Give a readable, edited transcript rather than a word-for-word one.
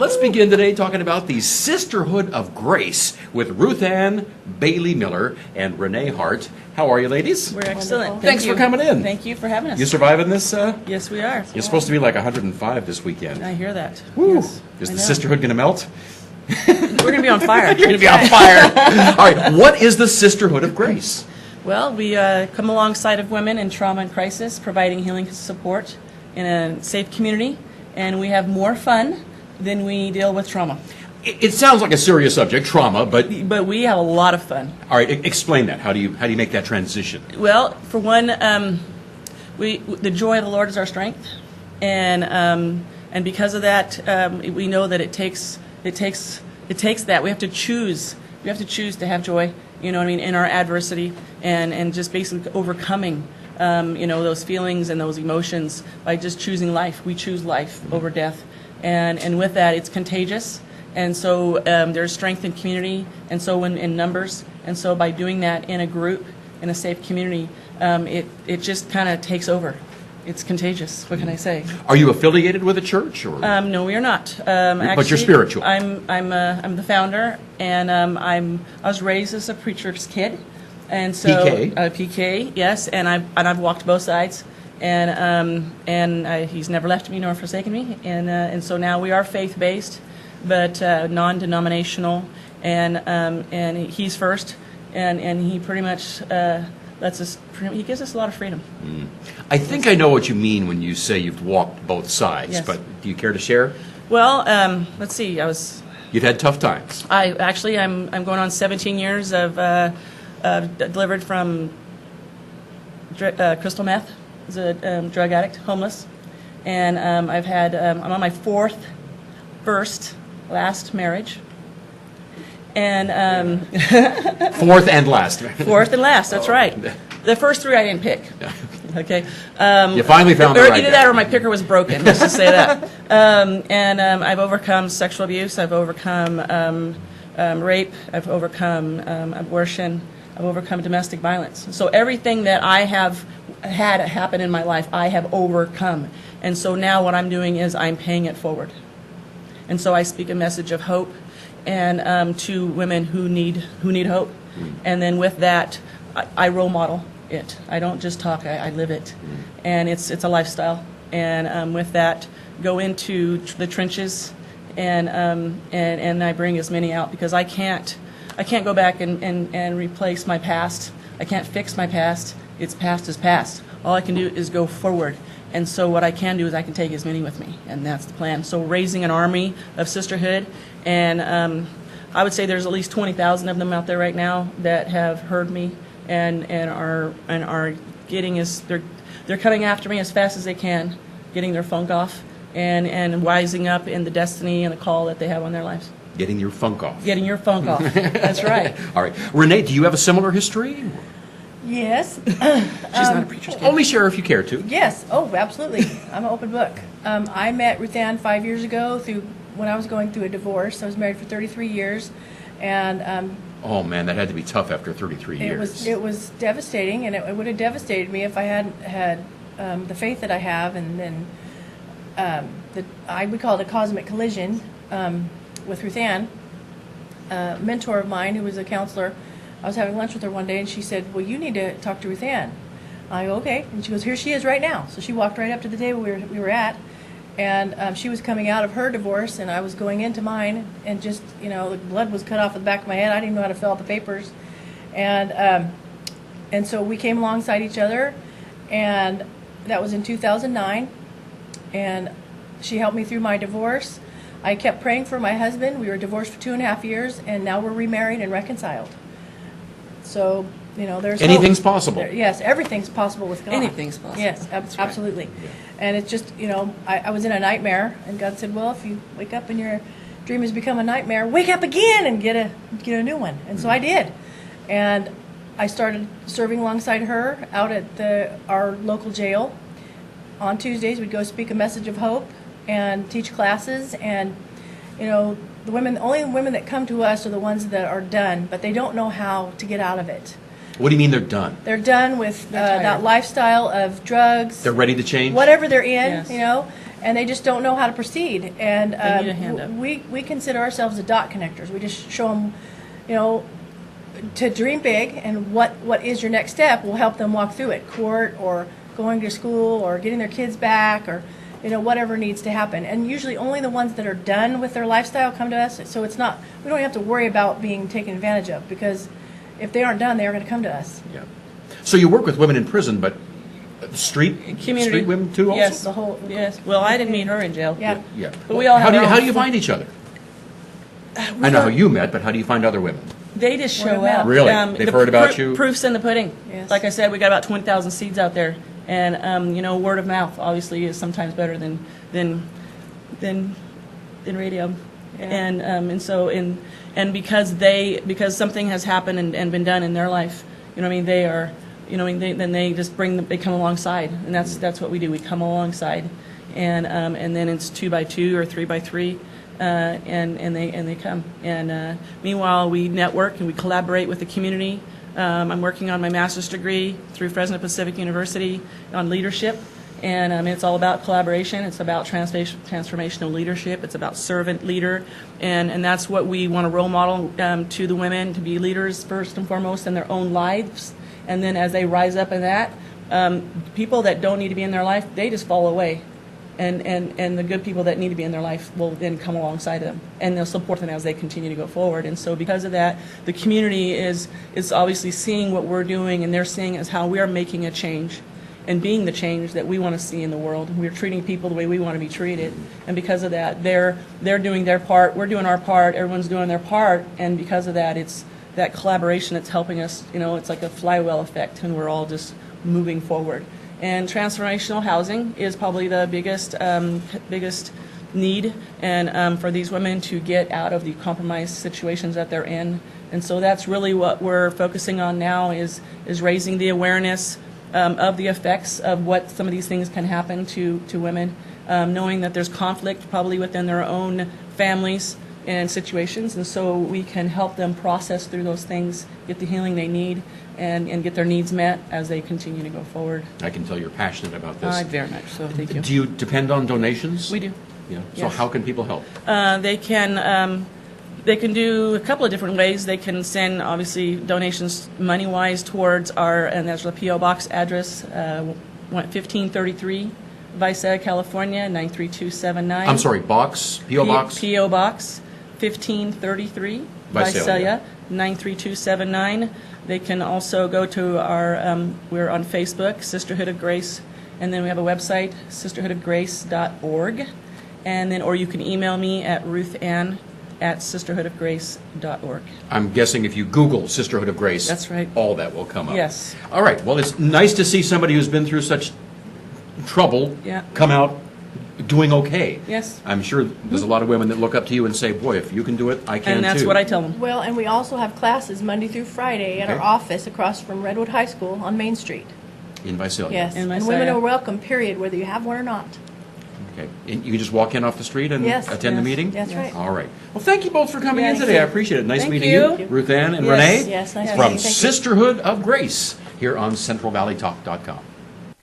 Let's begin today talking about the Sisterhood of Grace with Ruth Ann Bailey Miller and Renee Hart. How are you, ladies? We're excellent. Thanks for coming in. Thank you for having us. You surviving this? Yes, we are. You're supposed to be like 105 this weekend. I hear that. Woo. Yes, Is I the know. Sisterhood going to melt? We're going to be on fire. You're going to be on fire. All right. What is the Sisterhood of Grace? Well, we come alongside of women in trauma and crisis, providing healing support in a safe community, and we have more fun than we deal with trauma. It sounds like a serious subject, trauma, but we have a lot of fun. all right. Explain that. How do you make that transition? Well, for one, the joy of the Lord is our strength, and because of that, we know that it takes that. We have to choose. We have to choose to have joy. You know what I mean, in our adversity, and just basically overcoming, those feelings and those emotions by just choosing life. We choose life over death, and with that, it's contagious. And so there's strength in community, and so in numbers, and so by doing that in a group, in a safe community, it just kind of takes over. It's contagious. What can I say? Are you affiliated with a church, or? No, we are not. But you're spiritual. I'm the founder, and I was raised as a preacher's kid, and so PK. PK, yes, and I've walked both sides, and he's never left me nor forsaken me, and so now we are faith based, but non-denominational, and he's first, and he pretty much. He gives us a lot of freedom. I think I know what you mean when you say you've walked both sides, Yes. but do you care to share? Well, let's see. You've had tough times. I'm going on 17 years of delivered from crystal meth as a drug addict, homeless, and I'm on my last marriage. And Fourth and last. fourth and last, that's right. The first three I didn't pick. Okay. You finally found the right either guy. that or my picker was broken. Let's just say that. I've overcome sexual abuse. I've overcome rape. I've overcome abortion. I've overcome domestic violence. So everything that I have had happen in my life, I have overcome. And so now what I'm doing is I'm paying it forward. And so I speak a message of hope, and to women who need hope, and then with that, I role model it. I don't just talk; I live it, and it's a lifestyle. And with that, go into the trenches, and I bring as many out, because I can't go back and replace my past. I can't fix my past. It's past is past. All I can do is go forward. And so what I can do is I can take as many with me, and that's the plan. So raising an army of sisterhood, and I would say there's at least 20,000 of them out there right now that have heard me and are getting they're coming after me as fast as they can, getting their funk off, and rising up in the destiny and the call that they have on their lives. Getting your funk off. Getting your funk off. That's right. All right. Renee, do you have a similar history? Yes. She's not a preacher's kid. Only share if you care to. Yes. Oh, absolutely. I'm an open book. I met Ruth Ann 5 years ago when I was going through a divorce. I was married for 33 years, and Oh man, that had to be tough after 33 years. it was devastating, and it would have devastated me if I hadn't had the faith that I have, and then we call it a cosmic collision with Ruth Ann, a mentor of mine who was a counselor. I was having lunch with her one day, and she said, well, you need to talk to Ruth Ann. I go, okay. And she goes, here she is right now. So she walked right up to the table we were at, and she was coming out of her divorce, and I was going into mine, and just, the blood was cut off the back of my head. I didn't know how to fill out the papers. And so we came alongside each other, and that was in 2009, and she helped me through my divorce. I kept praying for my husband. We were divorced for 2.5 years, and now we're remarried and reconciled. So, there's Anything's hope. possible. Yes, everything's possible with God. Anything's possible. Yes, absolutely. Yeah. And it's just, I was in a nightmare, and God said, well, if you wake up and your dream has become a nightmare, wake up again and get a new one. And so I did. And I started serving alongside her out at our local jail. On Tuesdays, we'd go speak a message of hope and teach classes, and the only women that come to us are the ones that are done, but they don't know how to get out of it. What do you mean they're done? They're done with that lifestyle of drugs. They're ready to change? Whatever they're in, Yes. and they just don't know how to proceed. And They need a hand up. we consider ourselves the dot connectors. We just show them, you know, to dream big, and what is your next step. We'll help them walk through it, court or going to school or getting their kids back, or you know, whatever needs to happen. And usually only the ones that are done with their lifestyle come to us. So it's not, we don't have to worry about being taken advantage of, because if they aren't done, they are going to come to us. Yeah. So you work with women in prison, but street Community. women too also? Yes, The whole- yes. Well, I didn't meet her in jail. Yeah. Yeah. But we all how have do you, our how own do you stuff. find each other? I know how you met, but how do you find other women? They just Word of show mouth. up. Really? They've heard about you? Proof's in the pudding. Yes. Like I said, we got about 20,000 seeds out there, and you know, word of mouth obviously is sometimes better than radio. Yeah. And so because something has happened and been done in their life, you know what I mean, they are, you know what I mean, then they just they come alongside, and that's what we do. We come alongside, and then it's 2 by 2 or 3 by 3. And they come. And meanwhile, we network and we collaborate with the community. I'm working on my master's degree through Fresno Pacific University on leadership, and it's all about collaboration. It's about transformational leadership. It's about servant leader, and that's what we want to role model to the women, to be leaders first and foremost in their own lives, and then as they rise up in that, people that don't need to be in their life, they just fall away. And the good people that need to be in their life will then come alongside them, and they'll support them as they continue to go forward. And so because of that, the community is obviously seeing what we're doing, and they're seeing as how we are making a change and being the change that we want to see in the world. We're treating people the way we want to be treated. And because of that, they're doing their part, we're doing our part, everyone's doing their part, and because of that, it's that collaboration that's helping us. You know, it's like a flywheel effect, and we're all just moving forward. And transformational housing is probably the biggest need, and for these women to get out of the compromised situations that they're in. And so that's really what we're focusing on now, is raising the awareness of the effects of what some of these things can happen to women, knowing that there's conflict probably within their own families and situations, and so we can help them process through those things, get the healing they need, and get their needs met as they continue to go forward. I can tell you're passionate about this. Very much so. Thank you. Do you depend on donations? We do. Yeah. So Yes. how can people help? They can do a couple of different ways. They can send, obviously, donations money-wise towards our, and that's the P.O. Box address, 1533 Visalia, California, 93279. I'm sorry, P.O. Box? P.O. Box 1533 Visalia. 93279. They can also go to our, we're on Facebook, Sisterhood of Grace, and then we have a website, sisterhoodofgrace.org. And then, or you can email me at ruthann@sisterhoodofgrace.org. I'm guessing if you Google Sisterhood of Grace, That's right. all that will come up. Yes. All right. Well, it's nice to see somebody who's been through such trouble Yeah. come out doing okay. Yes. I'm sure there's a lot of women that look up to you and say, boy, if you can do it, I can too. And that's what I tell them. Well, and we also have classes Monday through Friday at Okay. our office across from Redwood High School on Main Street. In Visalia. Yes, In and Visalia. women are welcome, period, whether you have one or not. Okay. And you can just walk in off the street and Yes. attend the Yes. meeting? That's right. All right. Well, thank you both for coming in Yes. today. I appreciate it. Nice Thank meeting you. you, Ruth Ann and Yes. Renee. Yes, nice From meeting you. Thank you. Sisterhood of Grace here on CentralValleyTalk.com.